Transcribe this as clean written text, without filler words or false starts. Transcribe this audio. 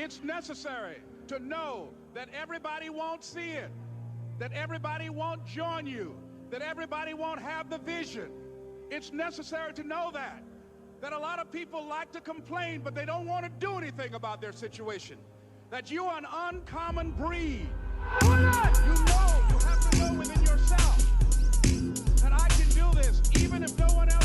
It's necessary to know that everybody won't see it, that everybody won't join you, that everybody won't have the vision. It's necessary to know that a lot of people like to complain, but they don't want to do anything about their situation, that you are an uncommon breed. You have to know within yourself that I can do this, even if no one else